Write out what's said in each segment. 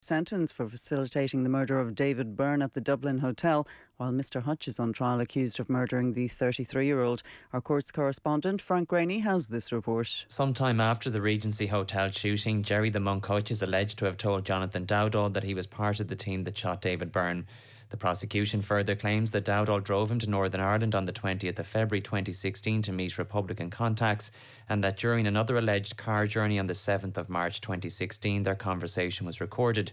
Sentence for facilitating the murder of David Byrne at the Dublin Hotel, while Mr Hutch is on trial accused of murdering the 33-year-old. Our courts correspondent Frank Rainey has this report. Sometime after the Regency Hotel shooting, Gerry the Monk Hutch is alleged to have told Jonathan Dowdall that he was part of the team that shot David Byrne. The prosecution further claims that Dowdall drove him to Northern Ireland on the 20th of February 2016 to meet Republican contacts, and that during another alleged car journey on the 7th of March 2016 their conversation was recorded.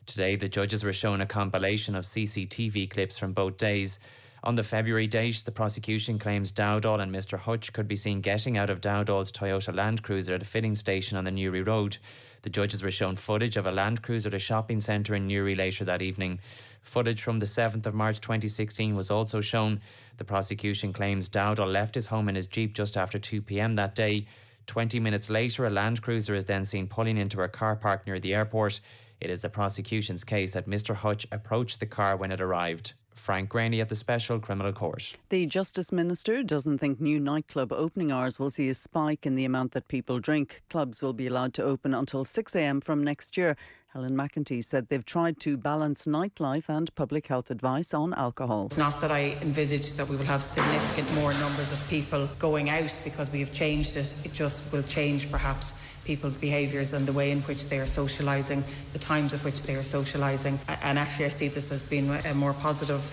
Today the judges were shown a compilation of CCTV clips from both days. On the February date, the prosecution claims Dowdall and Mr Hutch could be seen getting out of Dowdall's Toyota Land Cruiser at a filling station on the Newry Road. The judges were shown footage of a Land Cruiser at a shopping centre in Newry later that evening. Footage from the 7th of March 2016 was also shown. The prosecution claims Dowdall left his home in his Jeep just after 2 p.m. that day. 20 minutes later, a Land Cruiser is then seen pulling into a car park near the airport. It is the prosecution's case that Mr Hutch approached the car when it arrived. Frank Rainey at the Special Criminal Court. The Justice Minister doesn't think new nightclub opening hours will see a spike in the amount that people drink. Clubs will be allowed to open until 6 a.m. from next year. Helen McEntee said they've tried to balance nightlife and public health advice on alcohol. It's not that I envisage that we will have significant more numbers of people going out because we have changed it. It just will change perhaps people's behaviours and the way in which they are socialising, the times at which they are socialising. And actually I see this as being a more positive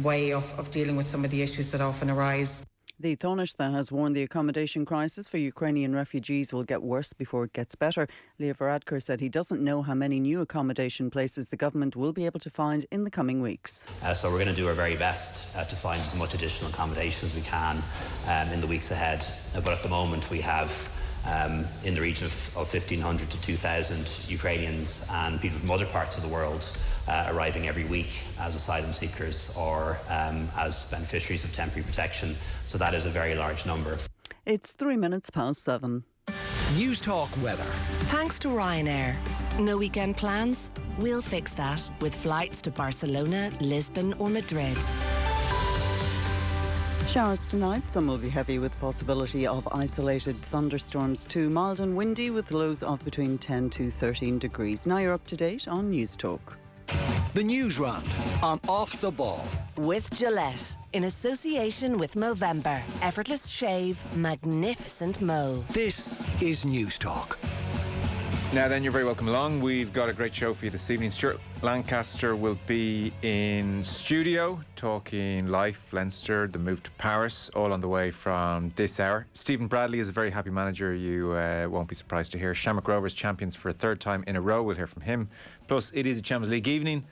way of dealing with some of the issues that often arise. The Taoiseach has warned the accommodation crisis for Ukrainian refugees will get worse before it gets better. Leo Varadkar said he doesn't know how many new accommodation places the government will be able to find in the coming weeks. So we're going to do our very best to find as much additional accommodation as we can in the weeks ahead. But at the moment we have in the region of 1,500 to 2,000 Ukrainians and people from other parts of the world arriving every week as asylum seekers or as beneficiaries of temporary protection. So that is a very large number. It's 7:03. News Talk weather. Thanks to Ryanair. No weekend plans? We'll fix that with flights to Barcelona, Lisbon or Madrid. Showers tonight, some will be heavy with possibility of isolated thunderstorms too. Mild and windy with lows of between 10 to 13 degrees. Now you're up to date on News Talk. The Newsround on Off the Ball. With Gillette, in association with Movember. Effortless shave, magnificent mo. This is News Talk. Now then, you're very welcome along. We've got a great show for you this evening. Stuart Lancaster will be in studio talking life, Leinster, the move to Paris, all on the way from this hour. Stephen Bradley is a very happy manager, you won't be surprised to hear. Shamrock Rovers champions for a third time in a row, we'll hear from him. Plus, it is a Champions League evening.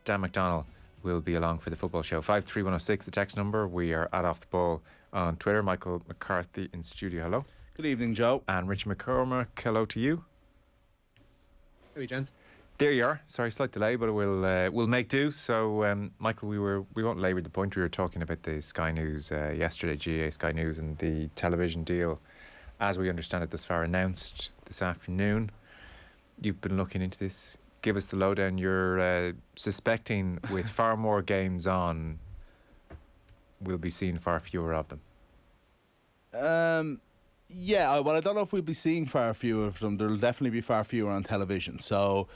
Dan McDonnell will be along for the football show. 53106, the text number. We are at Off the Ball on Twitter. Michael McCarthy in studio, hello. Good evening, Joe. And Richie McCormack, hello to you. Hey, gents. There you are. Sorry, slight delay, but we'll make do. So, Michael, we won't labour the point. We were talking about the Sky News yesterday, GA Sky News, and the television deal, as we understand it thus far, announced this afternoon. You've been looking into this. Give us the lowdown. You're suspecting with far more games on, we'll be seeing far fewer of them. Yeah, well, I don't know if we'll be seeing far fewer of them. There'll definitely be far fewer on television. So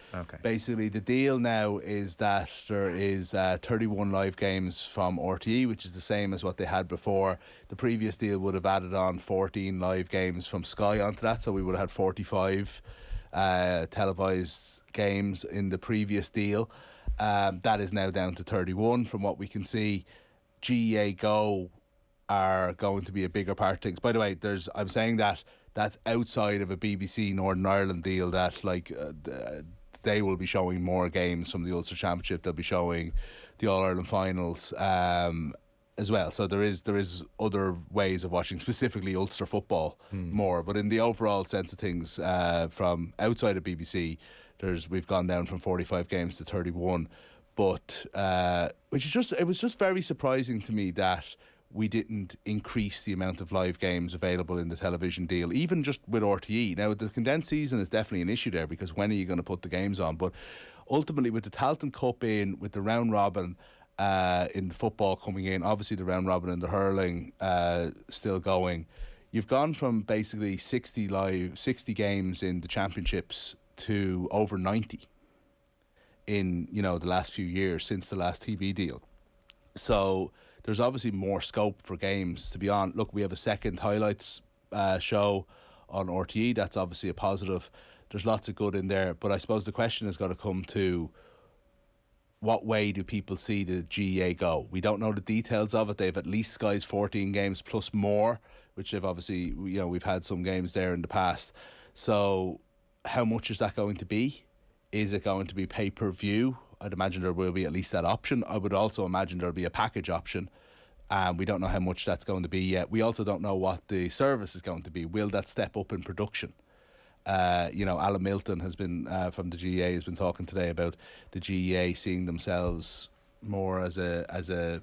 basically the deal now is that there is 31 live games from RTE, which is the same as what they had before. The previous deal would have added on 14 live games from Sky onto that, so we would have had 45 televised games in the previous deal. That is now down to 31 from what we can see. GEA Go are going to be a bigger part of things. By the way, I'm saying that's outside of a BBC Northern Ireland deal that they will be showing more games from the Ulster Championship. They'll be showing the All-Ireland finals as well. So there is other ways of watching, specifically Ulster football more. But in the overall sense of things, from outside of BBC, we've gone down from 45 games to 31. But it was just very surprising to me that we didn't increase the amount of live games available in the television deal, even just with RTE. Now, the condensed season is definitely an issue there, because when are you going to put the games on? But ultimately, with the Tailteann Cup in, with the round robin in football coming in, obviously the round robin and the hurling still going, you've gone from basically 60 games in the championships to over 90 in, you know, the last few years since the last TV deal. So there's obviously more scope for games to be on. Look, we have a second highlights show on RTE. That's obviously a positive. There's lots of good in there. But I suppose the question has got to come to, what way do people see the GEA go? We don't know the details of it. They've at least Sky's 14 games plus more, which they've obviously, you know, we've had some games there in the past. So how much is that going to be? Is it going to be pay-per-view? I'd imagine there will be at least that option. I would also imagine there'll be a package option. We don't know how much that's going to be yet. We also don't know what the service is going to be. Will that step up in production? You know, Alan Milton has been from the GEA has been talking today about the GEA seeing themselves more as a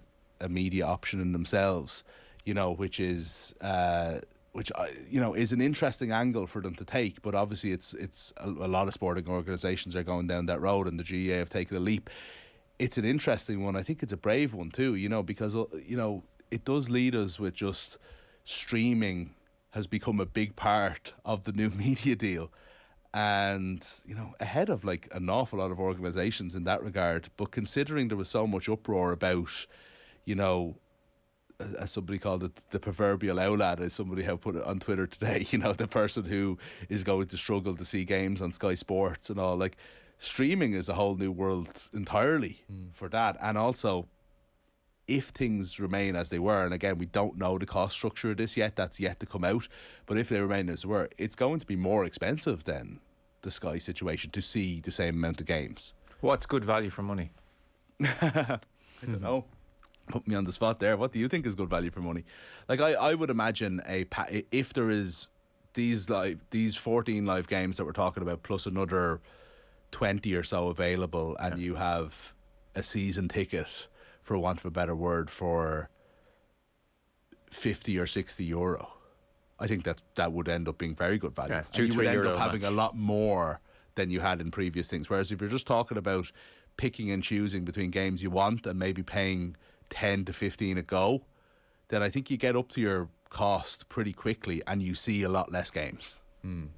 media option in themselves. You know, which is you know, is an interesting angle for them to take. But obviously, it's a lot of sporting organisations are going down that road, and the GEA have taken a leap. It's an interesting one. I think it's a brave one too. You know, because you know it does lead us with just streaming has become a big part of the new media deal, and you know, ahead of like an awful lot of organisations in that regard. But considering there was so much uproar about, you know, as somebody called it, the proverbial owlad, as somebody have put it on Twitter today, you know, the person who is going to struggle to see games on Sky Sports and all, like, streaming is a whole new world entirely for that. And also, if things remain as they were, and again, we don't know the cost structure of this yet, that's yet to come out, but if they remain as they were, it's going to be more expensive than the Sky situation to see the same amount of games. What's good value for money? I don't know. Put me on the spot there. What do you think is good value for money? Like, I would imagine if there is these 14 live games that we're talking about, plus another 20 or so available, and you have a season ticket, for want of a better word, for 50 or 60 euro. I think that would end up being very good value. Yeah, it's and you would end up €2-3 having a lot more than you had in previous things. Whereas if you're just talking about picking and choosing between games you want and maybe paying 10 to 15 a go, then I think you get up to your cost pretty quickly and you see a lot less games.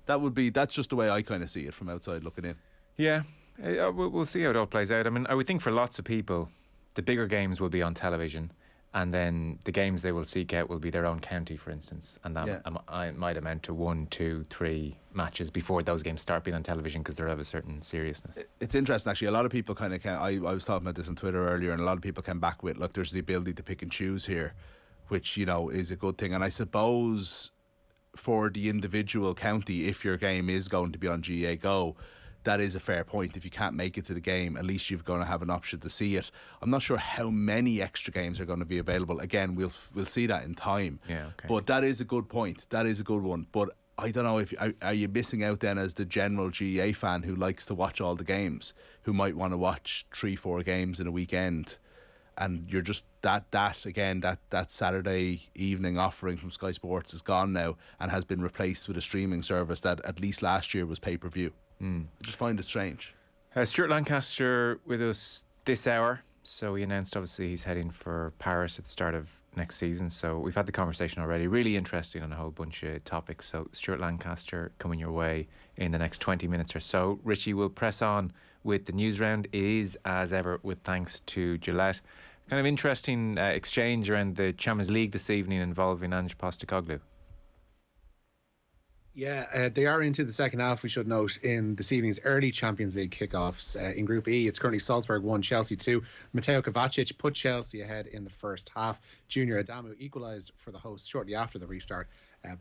That's just the way I kind of see it from outside looking in. Yeah, we'll see how it all plays out. I mean, I would think for lots of people, the bigger games will be on television, and then the games they will seek out will be their own county, for instance, and that might amount to 1, 2, 3 matches before those games start being on television because they're of a certain seriousness. It's interesting, actually. A lot of people kind of I was talking about this on Twitter earlier, and a lot of people came back with, look, there's the ability to pick and choose here, which, you know, is a good thing. And I suppose for the individual county, if your game is going to be on GEA Go, that is a fair point. If you can't make it to the game, at least you're going to have an option to see it. I'm not sure how many extra games are going to be available. Again, we'll see that in time. Yeah, okay. But that is a good point. That is a good one. But I don't know, if are you missing out then as the general GEA fan who likes to watch all the games, who might want to watch 3-4 games in a weekend, and you're just that Saturday evening offering from Sky Sports is gone now and has been replaced with a streaming service that at least last year was pay-per-view. I just find it strange. Stuart Lancaster with us this hour. So he announced, obviously, he's heading for Paris at the start of next season. So we've had the conversation already. Really interesting on a whole bunch of topics. So Stuart Lancaster coming your way in the next 20 minutes or so. Richie will press on with the news round. It is, as ever, with thanks to Gillette. Kind of interesting exchange around the Champions League this evening involving Ange Postecoglou. Yeah, they are into the second half, we should note, in this evening's early Champions League kickoffs. In Group E, it's currently Salzburg 1, Chelsea 2. Mateo Kovacic put Chelsea ahead in the first half. Junior Adamu equalised for the hosts shortly after the restart.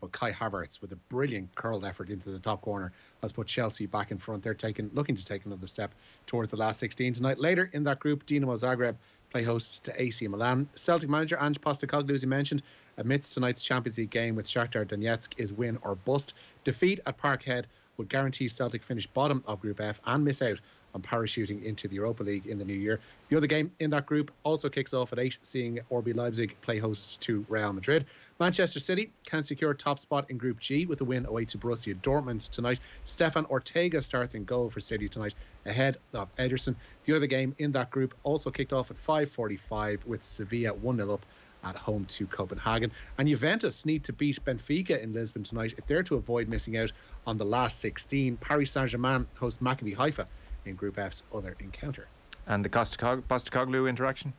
But Kai Havertz, with a brilliant curled effort into the top corner, has put Chelsea back in front. They're looking to take another step towards the last 16 tonight. Later in that group, Dinamo Zagreb play hosts to AC Milan. Celtic manager Ange Postecoglou, as you mentioned, admits tonight's Champions League game with Shakhtar Donetsk is win or bust. Defeat at Parkhead would guarantee Celtic finish bottom of Group F and miss out on parachuting into the Europa League in the new year. The other game in that group also kicks off at 8, seeing RB Leipzig play host to Real Madrid. Manchester City can secure top spot in Group G with a win away to Borussia Dortmund tonight. Stefan Ortega starts in goal for City tonight ahead of Ederson. The other game in that group also kicked off at 5:45 with Sevilla 1-0 up at home to Copenhagen. And Juventus need to beat Benfica in Lisbon tonight if they're to avoid missing out on the last 16. Paris Saint-Germain host Maccabi Haifa in Group F's other encounter. And the Postecoglou interaction?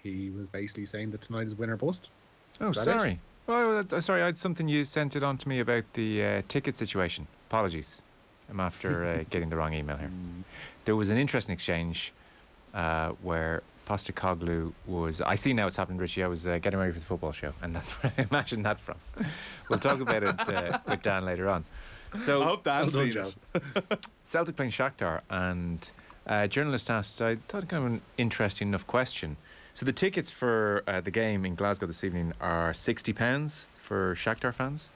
He was basically saying that tonight is win or bust. Oh, sorry. Oh, sorry, I had something you sent it on to me about the ticket situation. Apologies. I'm after getting the wrong email here. There was an interesting exchange where Postecoglou was... I see now what's happening, Richie. I was getting ready for the football show, and that's where I imagined that from. We'll talk about it with Dan later on. So, I hope Dan's seen it. Celtic playing Shakhtar, and a journalist asked, I thought kind of an interesting enough question. So the tickets for the game in Glasgow this evening are £60 for Shakhtar fans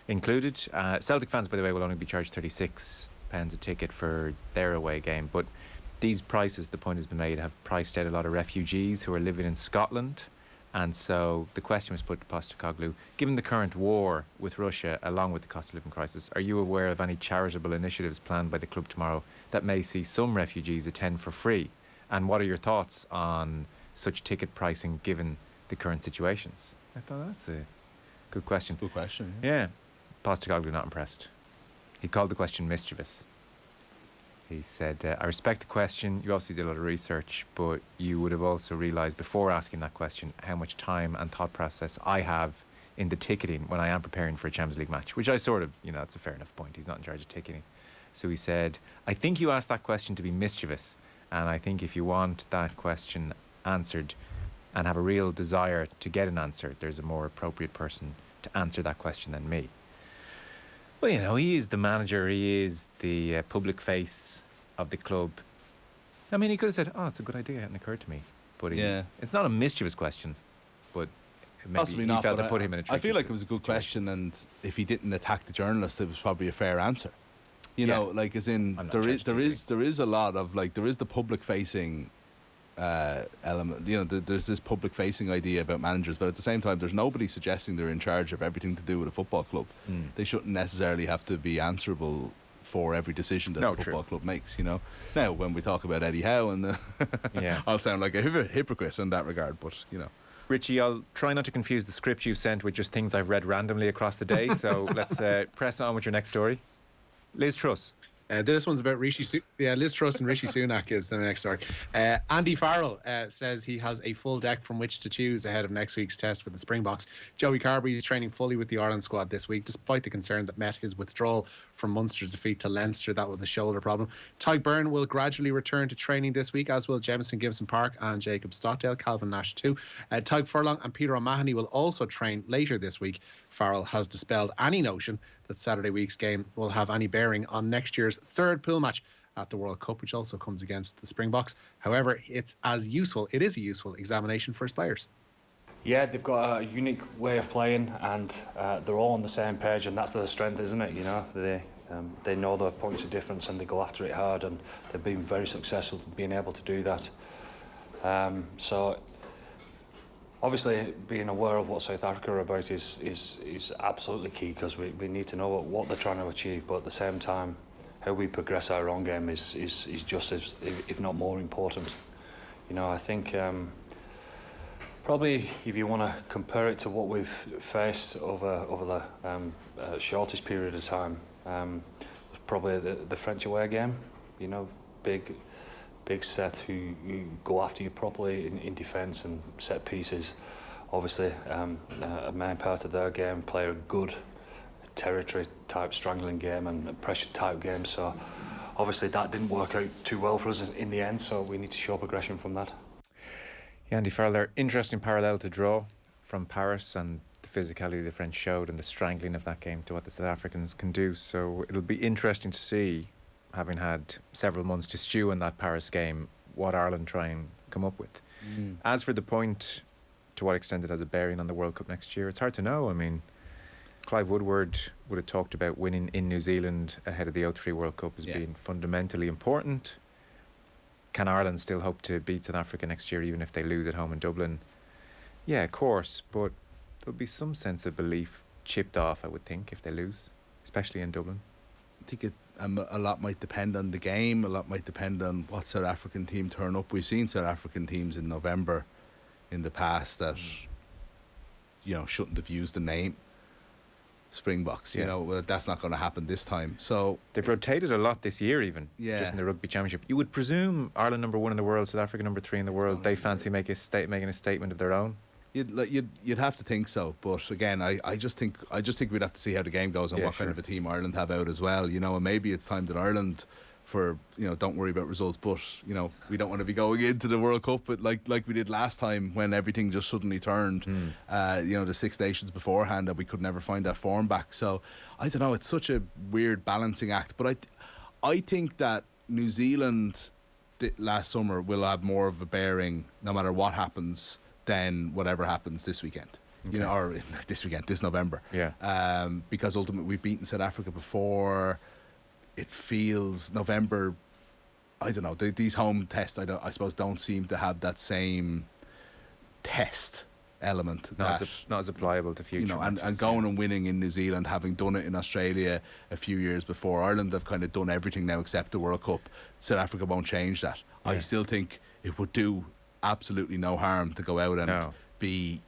included. Celtic fans, by the way, will only be charged £36 a ticket for their away game. But these prices, the point has been made, have priced out a lot of refugees who are living in Scotland. And so the question was put to Postecoglou, given the current war with Russia, along with the cost of living crisis, are you aware of any charitable initiatives planned by the club tomorrow that may see some refugees attend for free? And what are your thoughts on such ticket pricing given the current situations? I thought that's a good question. Good question. Yeah. Postecoglou not impressed. He called the question mischievous. He said, I respect the question. You obviously did a lot of research, but you would have also realised before asking that question how much time and thought process I have in the ticketing when I am preparing for a Champions League match, which I sort of, that's a fair enough point. He's not in charge of ticketing. So he said, I think you asked that question to be mischievous, and I think if you want that question answered and have a real desire to get an answer, there's a more appropriate person to answer that question than me. Well, he is the manager, he is the public face of the club. I mean, he could have said, it's a good idea, it hadn't occurred to me. But it's not a mischievous question, but maybe possibly he not, felt to put him in a tricky I feel like it was a good question, and if he didn't attack the journalist, it was probably a fair answer. As in, there is a lot of, there is the public facing element. There's this public facing idea about managers, but at the same time there's nobody suggesting they're in charge of everything to do with a football club. They shouldn't necessarily have to be answerable for every decision that the football club makes. Now when we talk about Eddie Howe and I'll sound like a hypocrite in that regard, but Richie, I'll try not to confuse the script you sent with just things I've read randomly across the day, so let's press on with your next story. Liz Truss. This one's about Liz Truss and Rishi Sunak is the next story. Andy Farrell says he has a full deck from which to choose ahead of next week's test with the Springboks. Joey Carbery is training fully with the Ireland squad this week, despite the concern that met his withdrawal from Munster's defeat to Leinster. That was a shoulder problem. Tadhg Byrne will gradually return to training this week, as will Jamison Gibson Park and Jacob Stockdale, Calvin Nash too. Tadhg Furlong and Peter O'Mahony will also train later this week. Farrell has dispelled any notion that Saturday week's game will have any bearing on next year's third pool match at the World Cup, which also comes against the Springboks. However, it is a useful examination for his players. Yeah, they've got a unique way of playing, and they're all on the same page, and that's their strength, isn't it? They know their points of difference and they go after it hard, and they've been very successful in being able to do that. So obviously being aware of what South Africa are about is absolutely key, because we need to know what they're trying to achieve, but at the same time how we progress our own game is just as, if not more important. I think probably if you want to compare it to what we've faced over the shortest period of time, probably the French away game. Big set who go after you properly in defence and set pieces. Obviously, a main part of their game, play a good territory type strangling game and a pressure type game. So obviously that didn't work out too well for us in the end. So we need to show progression from that. Yeah, Andy Farrell there. Interesting parallel to draw from Paris and the physicality the French showed and the strangling of that game to what the South Africans can do. So it'll be interesting to see, having had several months to stew in that Paris game, what Ireland try and come up with. As for the point, to what extent it has a bearing on the World Cup next year, it's hard to know. I mean, Clive Woodward would have talked about winning in New Zealand ahead of the 03 World Cup as being fundamentally important. Can Ireland still hope to beat South Africa next year, even if they lose at home in Dublin? Yeah, of course, but there'll be some sense of belief chipped off, I would think, if they lose, especially in Dublin. I think a lot might depend on the game. A lot might depend on what South African team turn up. We've seen South African teams in November in the past that shouldn't have used the name. Springboks. You know, that's not going to happen this time. So they've rotated a lot this year, even just in the Rugby Championship. You would presume Ireland number 1 in the world, South Africa number 3 in the world. They fancy making a statement of their own. You'd have to think so, but again, I just think we'd have to see how the game goes and what kind of a team Ireland have out as well. You know, and maybe it's time that Ireland, for don't worry about results, but we don't want to be going into the World Cup, but like we did last time when everything just suddenly turned. The 6 nations beforehand, that we could never find that form back. So I don't know. It's such a weird balancing act, but I think that New Zealand last summer will have more of a bearing no matter what happens than whatever happens this weekend. Okay. Or this November. Yeah. Because ultimately we've beaten South Africa before. It feels November. I don't know. These home tests, I suppose, don't seem to have that same test element. Not as applicable to future. And going and winning in New Zealand, having done it in Australia a few years before. Ireland have kind of done everything now except the World Cup. South Africa won't change that. Yeah. I still think it would do absolutely no harm to go out and be,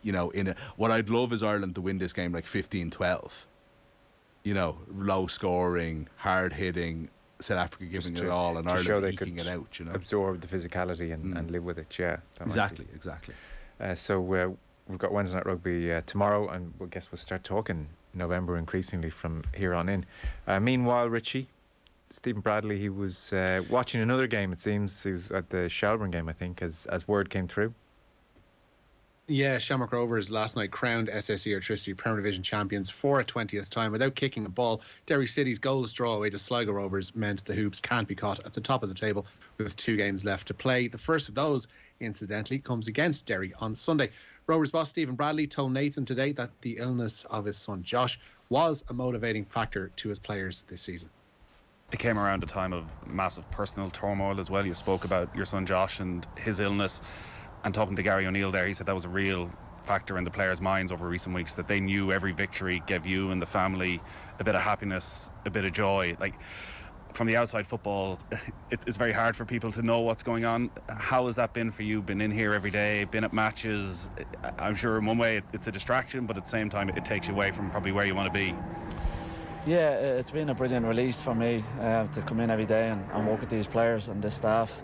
what I'd love is Ireland to win this game like 15-12. Low scoring, hard hitting, South Africa giving it all, and Ireland eking it out. Absorb the physicality and live with it. Yeah, exactly. So we've got Wednesday Night Rugby tomorrow, and we'll start talking November increasingly from here on in. Meanwhile, Richie, Stephen Bradley, he was watching another game. It seems he was at the Shelbourne game, I think, as word came through. Yeah, Shamrock Rovers last night crowned SSE Electricity Premier Division champions for a 20th time without kicking a ball. Derry City's goalless draw away to Sligo Rovers meant the Hoops can't be caught at the top of the table with 2 games left to play. The first of those, incidentally, comes against Derry on Sunday. Rovers boss Stephen Bradley told Nathan today that the illness of his son Josh was a motivating factor to his players this season. It came around a time of massive personal turmoil as well. You spoke about your son Josh and his illness. And talking to Gary O'Neill there, he said that was a real factor in the players' minds over recent weeks, that they knew every victory gave you and the family a bit of happiness, a bit of joy. Like, from the outside football, it's very hard for people to know what's going on. How has that been for you? Been in here every day, been at matches? I'm sure in one way it's a distraction, but at the same time it takes you away from probably where you want to be. Yeah, it's been a brilliant release for me to come in every day and work with these players and the staff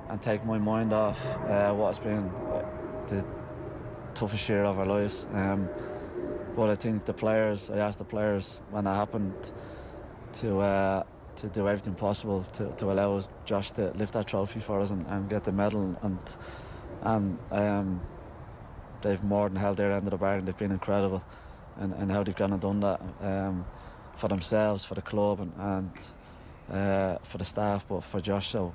and take my mind off what's been the toughest year of our lives. But I think I asked the players when that happened to do everything possible to allow Josh to lift that trophy for us and get the medal, and they've more than held their end of the bargain. They've been incredible and how they've gone and done that for themselves, for the club and for the staff, but for Josh. So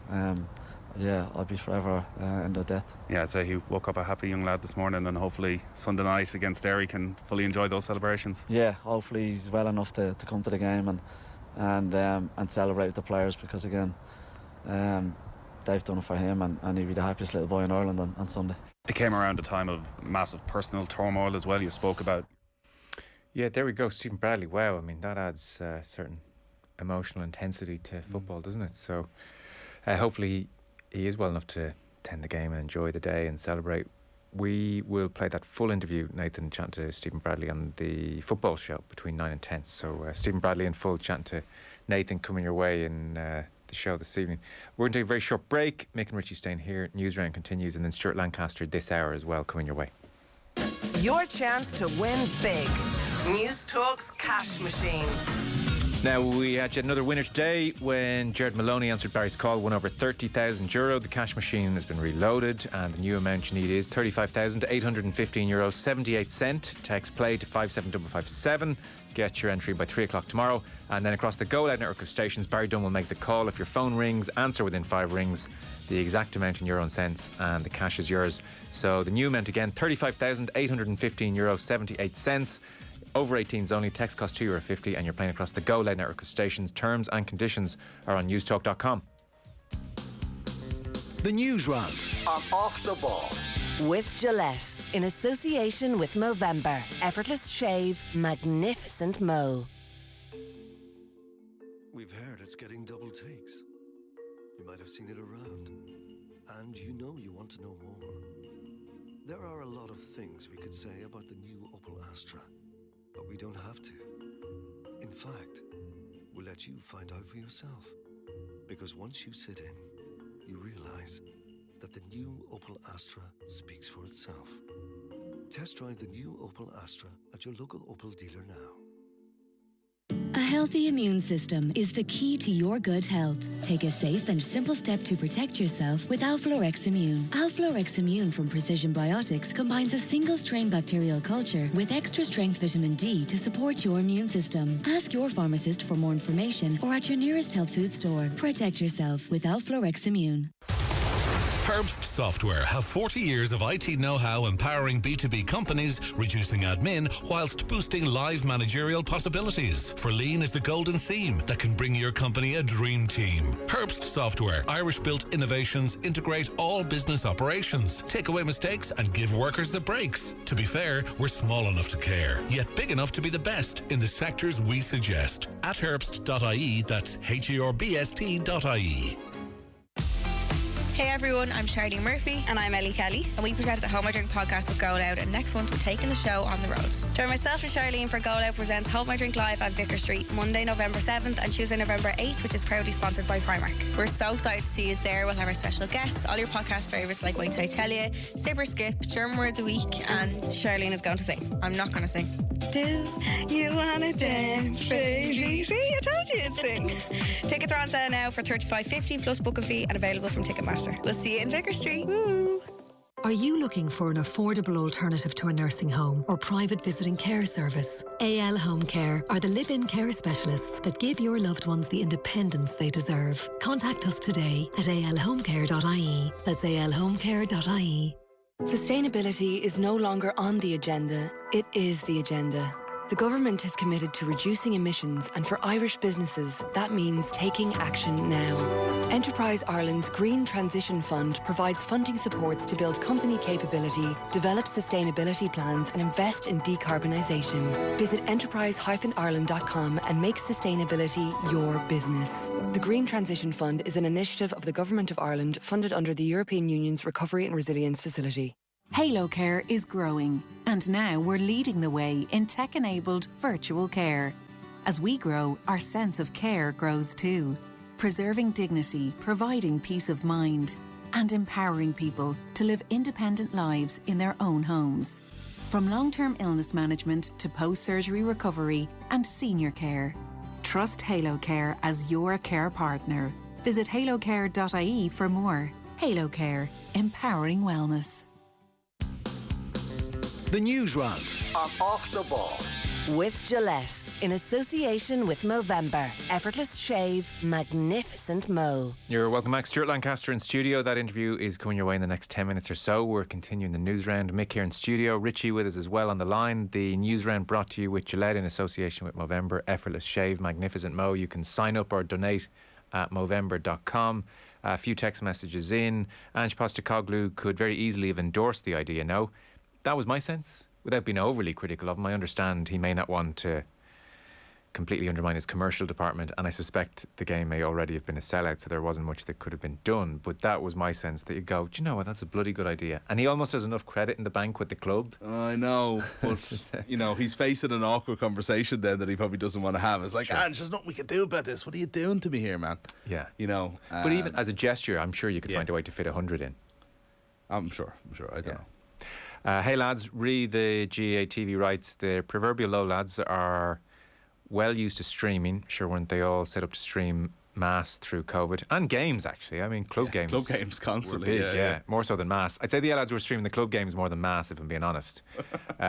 yeah, I'll be forever in their debt. Yeah, I'd say he woke up a happy young lad this morning, and hopefully Sunday night against Derry can fully enjoy those celebrations. Yeah, hopefully he's well enough to come to the game and celebrate with the players, because again, they've done it for him, and he'll be the happiest little boy in Ireland on Sunday. It came around a time of massive personal turmoil as well. You spoke about. Yeah, there we go, Stephen Bradley. Wow, I mean that adds certain emotional intensity to football, doesn't it? So hopefully he is well enough to attend the game and enjoy the day and celebrate. We will play that full interview, Nathan chatting to Stephen Bradley, on the football show between 9 and 10. So Stephen Bradley in full chatting to Nathan coming your way in the show this evening. We're going to take a very short break. Mick and Richie staying here. Newsround continues, and then Stuart Lancaster this hour as well coming your way. Your chance to win big. News Talk's cash machine. Now, we had yet another winner today when Gerard Maloney answered Barry's call, won over €30,000. The cash machine has been reloaded, and the new amount you need is €35,815.78. Text play to 57557. Get your entry by 3 o'clock tomorrow. And then across the Go Loud network of stations, Barry Dunn will make the call. If your phone rings, answer within 5 rings. The exact amount in euro and cents, and the cash is yours. So the new amount again, €35,815.78. Over 18s only. Text costs €2.50, and you're playing across the Go Loud network of stations. Terms and conditions are on newstalk.com. The Newsround on Off the Ball. With Gillette, in association with Movember. Effortless shave, magnificent mo. We've heard it's getting double takes. You might have seen it around. And you want to know more. There are a lot of things we could say about the new Opel Astra. But we don't have to, in fact, we'll let you find out for yourself. Because once you sit in, you realise that the new Opel Astra speaks for itself. Test drive the new Opel Astra at your local Opel dealer now. A healthy immune system is the key to your good health. Take a safe and simple step to protect yourself with Alflorex Immune. Alflorex Immune from Precision Biotics combines a single-strain bacterial culture with extra-strength vitamin D to support your immune system. Ask your pharmacist for more information or at your nearest health food store. Protect yourself with Alflorex Immune. Herbst Software have 40 years of IT know-how empowering B2B companies, reducing admin whilst boosting live managerial possibilities. For Lean is the golden seam that can bring your company a dream team. Herbst Software, Irish-built innovations integrate all business operations, take away mistakes and give workers the breaks. To be fair, we're small enough to care, yet big enough to be the best in the sectors we suggest. At herbst.ie, that's herbst.ie. Hey everyone, I'm Charlene Murphy. And I'm Ellie Kelly. And we present the Home I Drink podcast with Go Loud, and next month we're taking the show on the road. Join myself and Charlene for Go Loud presents Home I Drink Live at Vicar Street, Monday, November 7th and Tuesday, November 8th, which is proudly sponsored by Primark. We're so excited to see you there. We'll have our special guests, all your podcast favourites like Wait Till I Tell You, Sip or Skip, German Word of the Week, and Charlene is going to sing. I'm not going to sing. Do you wanna dance, baby? See, I told you it'd sing. Tickets are on sale now for $35.50 plus booking fee and available from Ticketmaster. We'll see you in Vicar Street. Woo! Are you looking for an affordable alternative to a nursing home or private visiting care service? AL Home Care are the live-in care specialists that give your loved ones the independence they deserve. Contact us today at alhomecare.ie. That's alhomecare.ie. Sustainability is no longer on the agenda, it is the agenda. The government is committed to reducing emissions, and for Irish businesses, that means taking action now. Enterprise Ireland's Green Transition Fund provides funding supports to build company capability, develop sustainability plans and invest in decarbonisation. Visit enterprise-ireland.com and make sustainability your business. The Green Transition Fund is an initiative of the Government of Ireland funded under the European Union's Recovery and Resilience Facility. Halo Care is growing, and now we're leading the way in tech-enabled virtual care. As we grow, our sense of care grows too, preserving dignity, providing peace of mind, and empowering people to live independent lives in their own homes. From long-term illness management to post-surgery recovery and senior care. Trust Halo Care as your care partner. Visit halocare.ie for more. Halo Care, empowering wellness. The Newsround on Off the Ball. With Gillette, in association with Movember. Effortless shave, magnificent mo. You're welcome back. Stuart Lancaster in studio. That interview is coming your way in the next 10 minutes or so. We're continuing the news round. Mick here in studio. Richie with us as well on the line. The news round brought to you with Gillette in association with Movember. Effortless shave, magnificent mo. You can sign up or donate at movember.com. A few text messages in. Ange Postecoglou could very easily have endorsed the idea. No. That was my sense, without being overly critical of him. I understand he may not want to completely undermine his commercial department, and I suspect the game may already have been a sellout, so there wasn't much that could have been done. But that was my sense, that you go, do you know what, that's a bloody good idea. And he almost has enough credit in the bank with the club. I know, but you know, he's facing an awkward conversation then that he probably doesn't want to have. It's like, Sure. Ange, there's nothing we can do about this. What are you doing to me here, man? Yeah. You know. But even as a gesture, I'm sure you could find a way to fit 100 in. I'm sure. I don't know. Hey lads, read the GAA TV rights. The proverbial low lads are well used to streaming. Sure, weren't they all set up to stream mass through COVID? And games, actually. I mean, club games. Club games constantly. Were big, yeah. More so than mass. I'd say the lads were streaming the club games more than mass, if I'm being honest.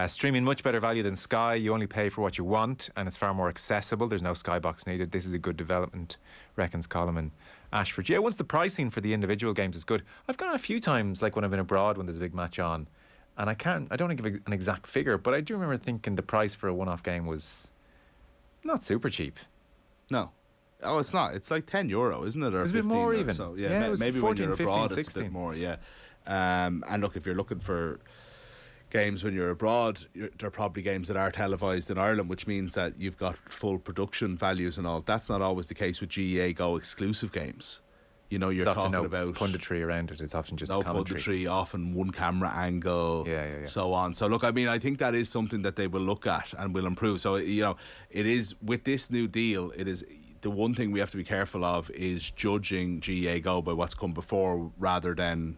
Streaming much better value than Sky. You only pay for what you want, and it's far more accessible. There's no Skybox needed. This is a good development, reckons Colin and Ashford. Yeah, once the pricing for the individual games is good. I've gone a few times, like when I've been abroad when there's a big match on. And I don't want to give an exact figure, but I do remember thinking the price for a one-off game was not super cheap. No. Oh, it's not. It's like €10, isn't it? Or it's a bit more even. So. Yeah, it was maybe 14, when you're 15, abroad 16. it's a bit more, yeah. And look, if you're looking for games when you're abroad, they're probably games that are televised in Ireland, which means that you've got full production values and all. That's not always the case with GEA Go exclusive games. You know, you're talking about punditry around it. It's often just no commentary. punditry, often one camera angle, so on. So look, I mean, I think that is something that they will look at and will improve. So you know, it is with this new deal. It is the one thing we have to be careful of is judging GAA Go by what's come before rather than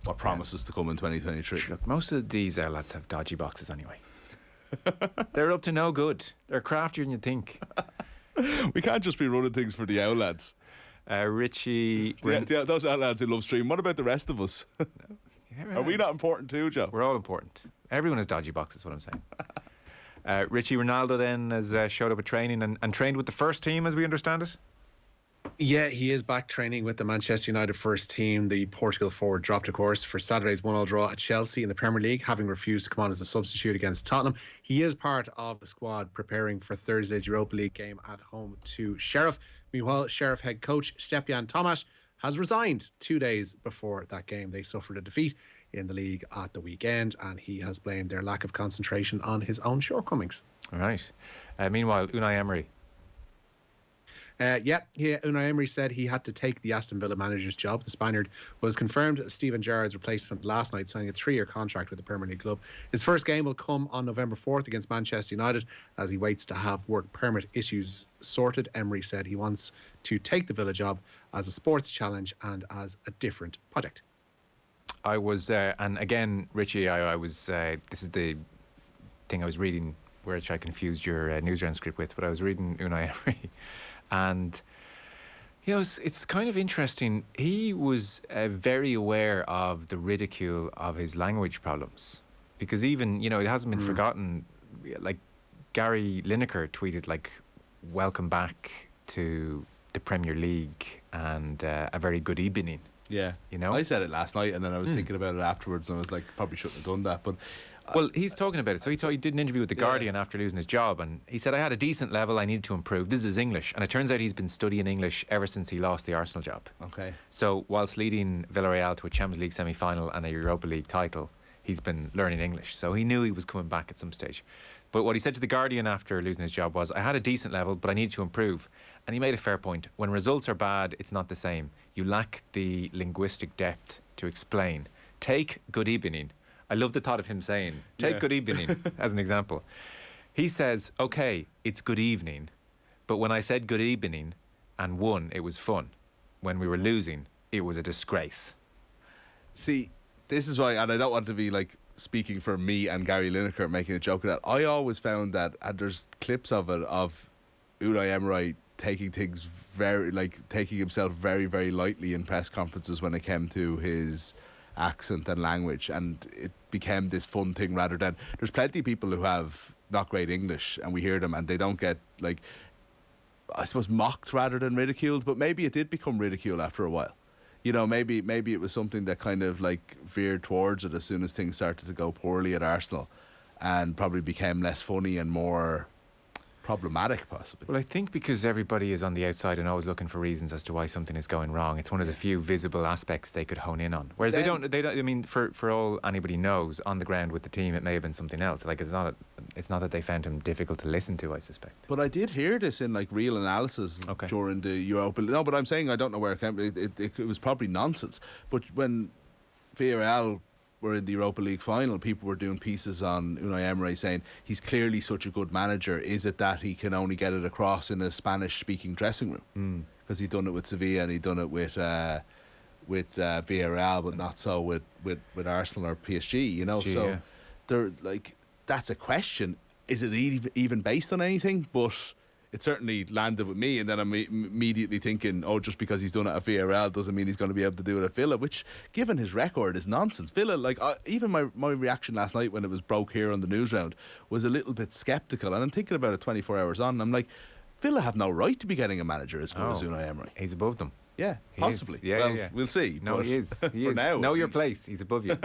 what promises to come in 2023. Look, most of these lads have dodgy boxes anyway. They're up to no good. They're craftier than you think. We can't just be running things for the lads. Richie, those lads who love stream. What about the rest of us? Are we not important too, Joe? We're all important. Everyone has dodgy boxes, what I'm saying. Richie, Ronaldo then has showed up at training and trained with the first team, as we understand it. Yeah, he is back training with the Manchester United first team. The Portugal forward dropped a course for Saturday's 1-1 draw at Chelsea in the Premier League, having refused to come on as a substitute against Tottenham. He is part of the squad preparing for Thursday's Europa League game at home to Sheriff. Meanwhile, Sheriff head coach Stepjan Tomasz has resigned 2 days before that game. They suffered a defeat in the league at the weekend, and he has blamed their lack of concentration on his own shortcomings. All right. Meanwhile, Unai Emery. Unai Emery said he had to take the Aston Villa manager's job. The Spaniard was confirmed as Steven Gerrard's replacement last night, signing a 3-year contract with the Premier League club. His first game will come on November 4th against Manchester United as he waits to have work permit issues sorted. Emery said he wants to take the Villa job as a sports challenge and as a different project. I was, and again, Richie, I was, this is the thing I was reading, which I confused your Newsround script with, but I was reading Unai Emery. And, you know, it's kind of interesting. He was very aware of the ridicule of his language problems. Because even, you know, it hasn't been forgotten. Like, Gary Lineker tweeted, like, welcome back to the Premier League and a very good evening. Yeah. You know? I said it last night and then I was thinking about it afterwards and I was like, probably shouldn't have done that. But well, he's talking about it. So he did an interview with The Guardian after losing his job, and he said, I had a decent level, I needed to improve. This is English. And it turns out he's been studying English ever since he lost the Arsenal job. Okay. So whilst leading Villarreal to a Champions League semi-final and a Europa League title, he's been learning English. So he knew he was coming back at some stage. But what he said to The Guardian after losing his job was, I had a decent level, but I needed to improve. And he made a fair point. When results are bad, it's not the same. You lack the linguistic depth to explain. Take good evening. I love the thought of him saying, take good evening, as an example. He says, okay, it's good evening, but when I said good evening and won, it was fun. When we were losing, it was a disgrace. See, this is why, and I don't want to be like speaking for me and Gary Lineker making a joke of that. I always found that, and there's clips of it, of Unai Emery taking things taking himself very, very lightly in press conferences when it came to his accent and language, and it became this fun thing rather than, there's plenty of people who have not great English and we hear them and they don't get, like, I suppose mocked rather than ridiculed, but maybe it did become ridicule after a while. You know, maybe it was something that kind of like veered towards it as soon as things started to go poorly at Arsenal and probably became less funny and more problematic, possibly. Well, I think because everybody is on the outside and always looking for reasons as to why something is going wrong, it's one of the few visible aspects they could hone in on. Whereas they don't. I mean, for all anybody knows, on the ground with the team, it may have been something else. Like it's not that they found him difficult to listen to, I suspect. But I did hear this in like real analysis during the Europa. No, but I'm saying I don't know where it came. It was probably nonsense. But when Villarreal were in the Europa League final, people were doing pieces on Unai Emery saying he's clearly such a good manager. Is it that he can only get it across in a Spanish-speaking dressing room? Because he'd done it with Sevilla and he'd done it with Villarreal, but not so with Arsenal or PSG. You know, they're like, that's a question. Is it even based on anything? But it certainly landed with me, and then I'm immediately thinking, oh, just because he's done it at Villarreal doesn't mean he's going to be able to do it at Villa, which, given his record, is nonsense. Villa, like, even my reaction last night when it was broke here on the Newsround was a little bit sceptical, and I'm thinking about it 24 hours on, and I'm like, Villa have no right to be getting a manager as good as Unai Emery. He's above them. Yeah, possibly. Yeah. We'll see. No, he is. He for is. now, know your place. He's above you.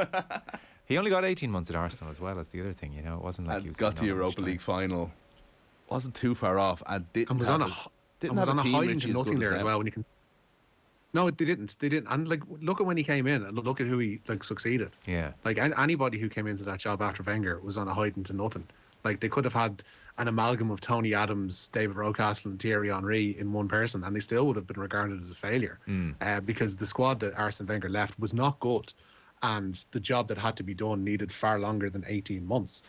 He only got 18 months at Arsenal as well. That's the other thing, you know. It wasn't like he was got to Europa League final. Wasn't too far off and was on a hiding to nothing there as well. When you can, no, they didn't. And like, look at when he came in and look at who he like succeeded. Yeah, like anybody who came into that job after Wenger was on a hiding to nothing. Like they could have had an amalgam of Tony Adams, David Rocastle and Thierry Henry in one person, and they still would have been regarded as a failure because the squad that Arsene Wenger left was not good, and the job that had to be done needed far longer than 18 months.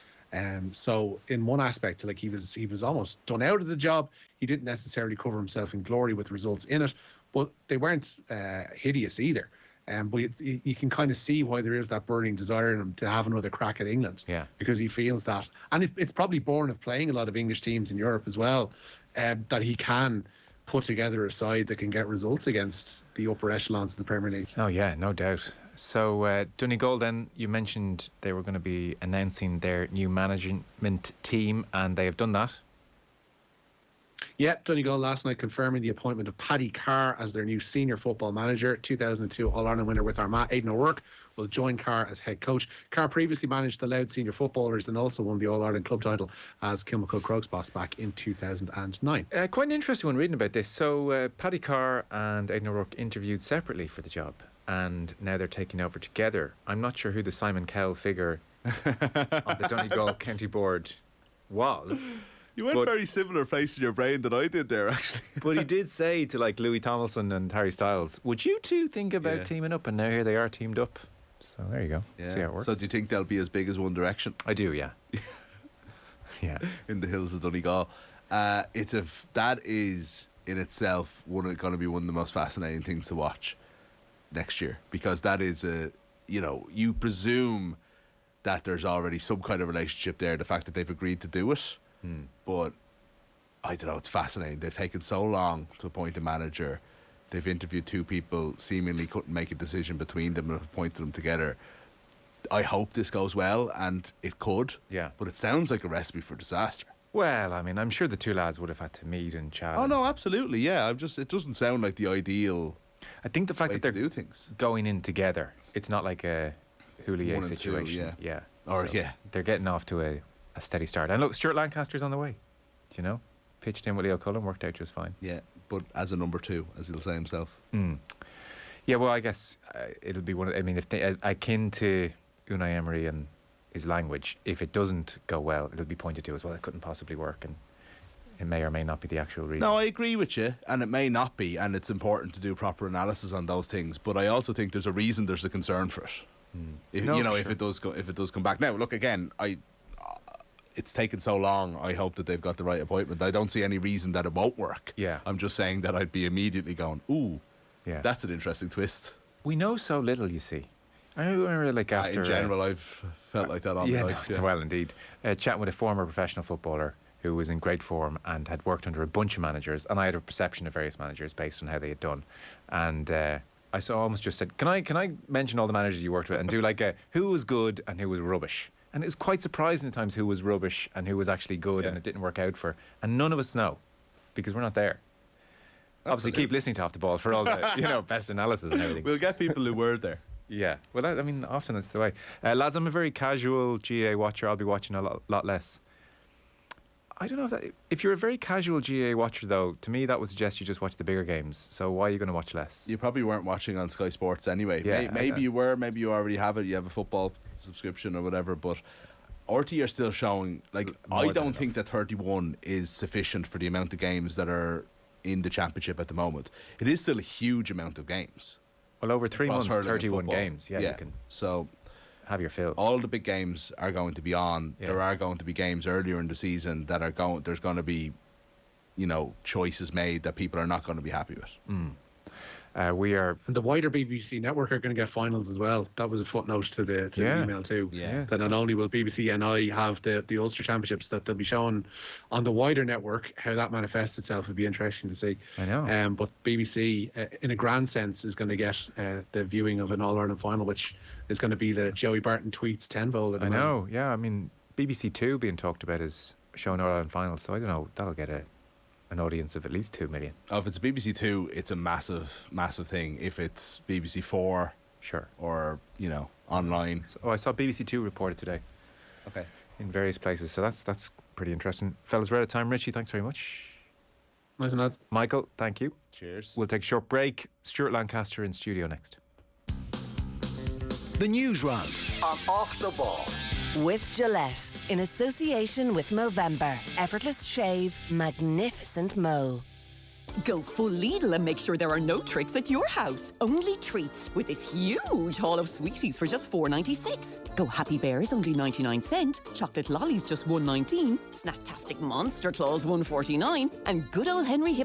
So in one aspect, like he was almost done out of the job. He didn't necessarily cover himself in glory with results in it, but they weren't hideous either. But you can kind of see why there is that burning desire in him to have another crack at England. Yeah. Because he feels that. And it's probably born of playing a lot of English teams in Europe as well, that he can put together a side that can get results against the upper echelons of the Premier League. Oh, yeah, no doubt. So, Donegal, then, you mentioned they were going to be announcing their new management team, and they have done that. Yeah, Donegal last night confirming the appointment of Paddy Carr as their new senior football manager. 2002 All-Ireland winner with Armagh, Aidan O'Rourke, will join Carr as head coach. Carr previously managed the Louth senior footballers and also won the All-Ireland club title as Kilmacud Crokes boss back in 2009. Quite an interesting one reading about this. So, Paddy Carr and Aidan O'Rourke interviewed separately for the job, and now they're taking over together. I'm not sure who the Simon Cowell figure on the Donegal County Board was. You went very similar place in your brain than I did there, actually. But he did say to like Louis Tomlinson and Harry Styles, would you two think about teaming up? And now here they are teamed up. So there you go. Yeah. See how it works. So do you think they'll be as big as One Direction? I do, yeah. Yeah. In the hills of Donegal. That is in itself going to be one of the most fascinating things to watch next year, because that is you presume that there's already some kind of relationship there, the fact that they've agreed to do it. But I don't know, it's fascinating. They've taken so long to appoint a manager. They've interviewed two people, seemingly couldn't make a decision between them and have appointed them together. I hope this goes well, and it could. Yeah. But it sounds like a recipe for disaster. Well, I mean, I'm sure the two lads would have had to meet and chat. Oh no, absolutely, yeah. It doesn't sound like the ideal. I think the fact that they're do things going in together, it's not like a Houllier situation. Yeah. Or they're getting off to a steady start. And look, Stuart Lancaster's on the way. Do you know? Pitched in with Leo Cullen, worked out just fine. Yeah, but as a number two, as he'll say himself. Yeah, well, I guess it'll be one of, I mean, if they, akin to Unai Emery and his language, if it doesn't go well, it'll be pointed to as well. It couldn't possibly work, and it may or may not be the actual reason. No, I agree with you, and it may not be, and it's important to do proper analysis on those things. But I also think there's a reason there's a concern for it. If it does come back. Now, look again, it's taken so long. I hope that they've got the right appointment. I don't see any reason that it won't work. Yeah. I'm just saying that I'd be immediately going, ooh, yeah, that's an interesting twist. We know so little, you see. I remember, like, after... in general, I've felt like that all my life. Yeah. Well, indeed. Chatting with a former professional footballer who was in great form and had worked under a bunch of managers, and I had a perception of various managers based on how they had done. And I almost just said, can I mention all the managers you worked with and do like a who was good and who was rubbish? And it was quite surprising at times who was rubbish and who was actually good, and it didn't work out for. And none of us know, because we're not there. Obviously, keep listening to Off the Ball for all the best analysis and everything. We'll get people who were there. Yeah. Well, I mean, often that's the way. Lads, I'm a very casual GA watcher. I'll be watching a lot less. I don't know if you're a very casual GA watcher, though, to me that would suggest you just watch the bigger games. So why are you going to watch less? You probably weren't watching on Sky Sports anyway. Yeah, maybe you were, maybe you already have it. You have a football subscription or whatever, but RT are still showing, like, I don't think that 31 is sufficient for the amount of games that are in the championship at the moment. It is still a huge amount of games. Well, over 3 months, 31 games. Yeah, you can have your fill. All the big games are going to be on. There are going to be games earlier in the season that are going. There's going to be, choices made that people are not going to be happy with. We are, and the wider BBC network are going to get finals as well. That was a footnote to the email too. Yeah. That not only will BBC and I have the Ulster Championships, that they'll be shown on the wider network. How that manifests itself would be interesting to see. I know. But BBC, in a grand sense, is going to get the viewing of an All Ireland final, which is going to be the Joey Barton tweets 10-fold. I know. Yeah. I mean, BBC Two being talked about as showing All Ireland final, so I don't know. That'll get an audience of at least 2 million. Oh, if it's BBC Two, it's a massive thing. If it's BBC Four, sure, or online. I saw BBC Two reported today. Okay, in various places. So that's pretty interesting. Fellas, we're out of time. Richie, thanks very much. Nice and lads. Michael, thank you. Cheers. We'll take a short break. Stuart Lancaster in studio next. The Newsround on Off the Ball. With Gillette, in association with Movember. Effortless shave, magnificent mo. Go full Lidl and make sure there are no tricks at your house. Only treats with this huge haul of sweeties for just $4.96. Go Happy Bears only 99¢, chocolate lollies just $1.19, Snacktastic Monster Claws $1.49, and good old Henry Hip